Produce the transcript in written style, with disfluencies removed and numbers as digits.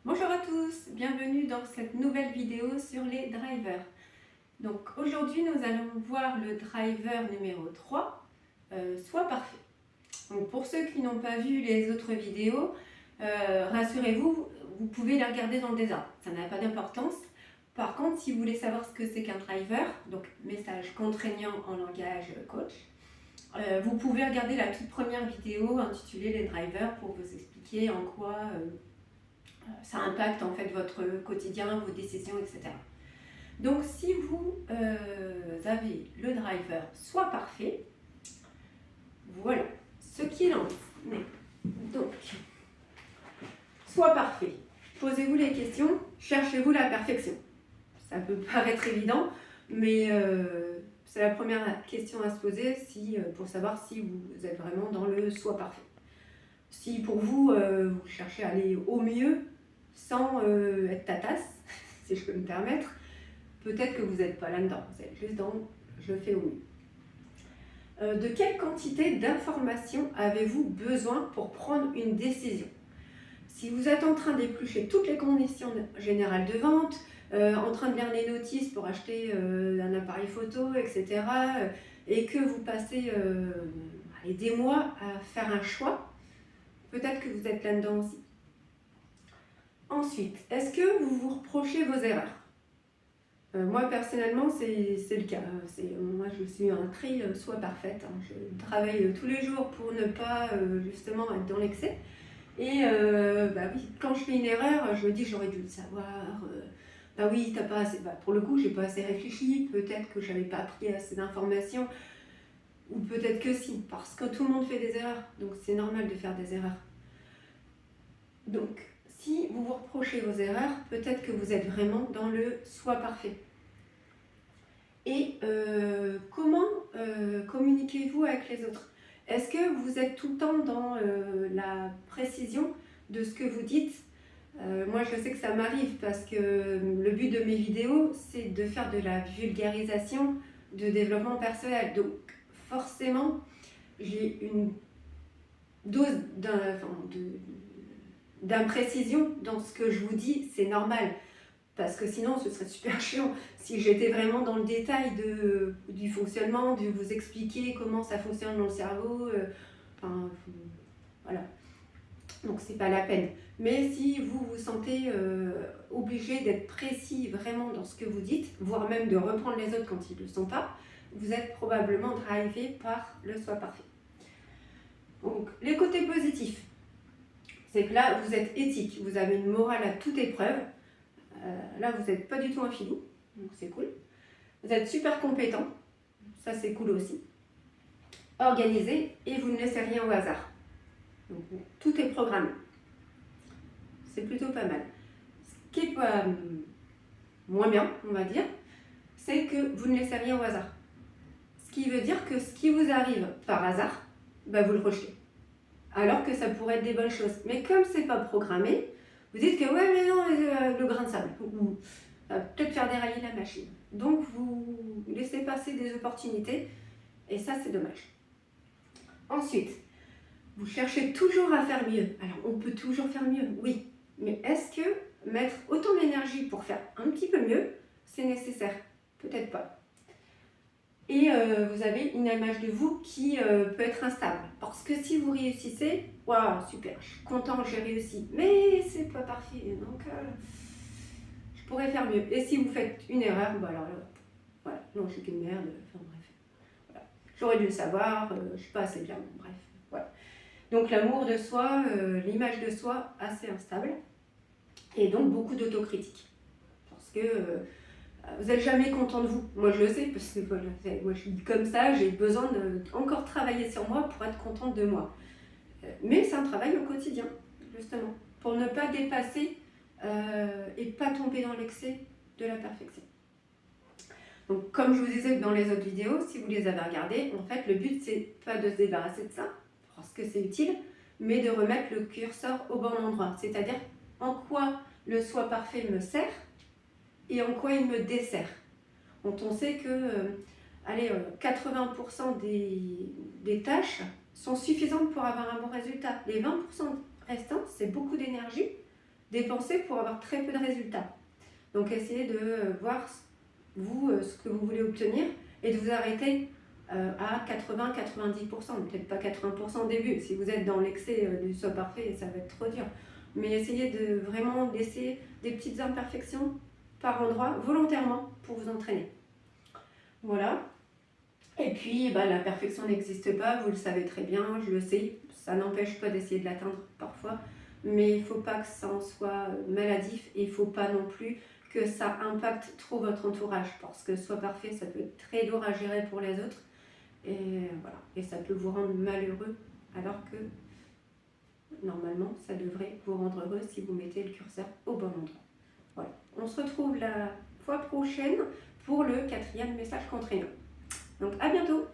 Bonjour à tous, bienvenue dans cette nouvelle vidéo sur les drivers. Donc aujourd'hui nous allons voir le driver numéro 3, soit parfait. Donc pour ceux qui n'ont pas vu les autres vidéos, rassurez-vous, vous pouvez les regarder dans le désordre, ça n'a pas d'importance. Par contre, si vous voulez savoir ce que c'est qu'un driver, donc message contraignant en langage coach, vous pouvez regarder la toute première vidéo intitulée les drivers pour vous expliquer en quoi ça impacte en fait votre quotidien, vos décisions, etc. Donc si vous avez le driver soit parfait, voilà ce qu'il en est. Donc, soit parfait. Posez-vous les questions, cherchez-vous la perfection. Ça peut paraître évident, mais c'est la première question à se poser pour savoir si vous êtes vraiment dans le soit parfait. Si pour vous, vous cherchez à aller au mieux, sans être tatasse, si je peux me permettre, peut-être que vous n'êtes pas là-dedans, vous êtes juste dans « je fais au mieux ». De quelle quantité d'informations avez-vous besoin pour prendre une décision? Si vous êtes en train d'éplucher toutes les conditions générales de vente, en train de lire les notices pour acheter un appareil photo, etc., et que vous passez des mois à faire un choix, peut-être que vous êtes là-dedans aussi. Ensuite, est-ce que vous vous reprochez vos erreurs? Moi, personnellement, c'est le cas. Moi, je suis un tri soit parfaite. Je travaille tous les jours pour ne pas justement être dans l'excès. Et oui, quand je fais une erreur, je me dis j'aurais dû le savoir. Bah oui, t'as pas assez. Pour le coup, j'ai pas assez réfléchi. Peut-être que j'avais pas pris assez d'informations. Ou peut-être que si, parce que tout le monde fait des erreurs. Donc c'est normal de faire des erreurs. Donc, si vous vous reprochez vos erreurs, peut-être que vous êtes vraiment dans le soit parfait. Et comment communiquez-vous avec les autres? Est-ce que vous êtes tout le temps dans la précision de ce que vous dites? Moi, je sais que ça m'arrive parce que le but de mes vidéos, c'est de faire de la vulgarisation, de développement personnel. Donc, forcément, j'ai une dose d'imprécision dans ce que je vous dis, c'est normal. Parce que sinon, ce serait super chiant si j'étais vraiment dans le détail du fonctionnement, de vous expliquer comment ça fonctionne dans le cerveau. Voilà. Donc, c'est pas la peine. Mais si vous vous sentez obligé d'être précis vraiment dans ce que vous dites, voire même de reprendre les autres quand ils ne le sont pas, vous êtes probablement drivé par le soi parfait. Donc, les côtés positifs, c'est que là, vous êtes éthique, vous avez une morale à toute épreuve. Là, vous n'êtes pas du tout un filou, donc c'est cool. Vous êtes super compétent, ça c'est cool aussi. Organisé et vous ne laissez rien au hasard. Donc, tout est programmé. C'est plutôt pas mal. Ce qui est moins bien, on va dire, c'est que vous ne laissez rien au hasard. Ce qui veut dire que ce qui vous arrive par hasard, vous le rejetez. Alors que ça pourrait être des bonnes choses. Mais comme c'est pas programmé, vous dites que ouais, mais non, le grain de sable, ou peut-être faire dérailler la machine. Donc vous laissez passer des opportunités, et ça c'est dommage. Ensuite, vous cherchez toujours à faire mieux. Alors on peut toujours faire mieux, oui. Mais est-ce que mettre autant d'énergie pour faire un petit peu mieux, c'est nécessaire? Peut-être pas. Et vous avez une image de vous qui peut être instable. Parce que si vous réussissez, waouh, super, je suis content, j'ai réussi. Mais c'est pas parfait, donc je pourrais faire mieux. Et si vous faites une erreur, alors là, voilà, non, je suis qu'une merde, enfin bref. Voilà. J'aurais dû le savoir, je suis pas assez bien, bref. Voilà. Donc l'amour de soi, l'image de soi, assez instable. Et donc beaucoup d'autocritique. Parce que vous n'êtes jamais content de vous. Moi, je le sais, parce que voilà, moi, je suis comme ça, j'ai besoin encore travailler sur moi pour être contente de moi. Mais c'est un travail au quotidien, justement, pour ne pas dépasser et pas tomber dans l'excès de la perfection. Donc, comme je vous disais dans les autres vidéos, si vous les avez regardées, en fait, le but, c'est pas de se débarrasser de ça, parce que c'est utile, mais de remettre le curseur au bon endroit. C'est-à-dire, en quoi le soi parfait me sert et en quoi il me dessert. Donc on sait que 80% des tâches sont suffisantes pour avoir un bon résultat. Les 20% restants, c'est beaucoup d'énergie, dépenser pour avoir très peu de résultats. Donc essayez de voir vous ce que vous voulez obtenir et de vous arrêter à 80-90%, peut-être pas 80% au début. Si vous êtes dans l'excès du soit parfait, ça va être trop dur. Mais essayez de vraiment laisser des petites imperfections par endroit volontairement pour vous entraîner. Voilà. Et puis la perfection n'existe pas, vous le savez très bien, je le sais, ça n'empêche pas d'essayer de l'atteindre parfois, mais il ne faut pas que ça en soit maladif et il ne faut pas non plus que ça impacte trop votre entourage, parce que soit parfait, ça peut être très lourd à gérer pour les autres, et voilà, et ça peut vous rendre malheureux, alors que normalement, ça devrait vous rendre heureux si vous mettez le curseur au bon endroit. Voilà, on se retrouve la fois prochaine pour le 4e message contraignant. Donc à bientôt!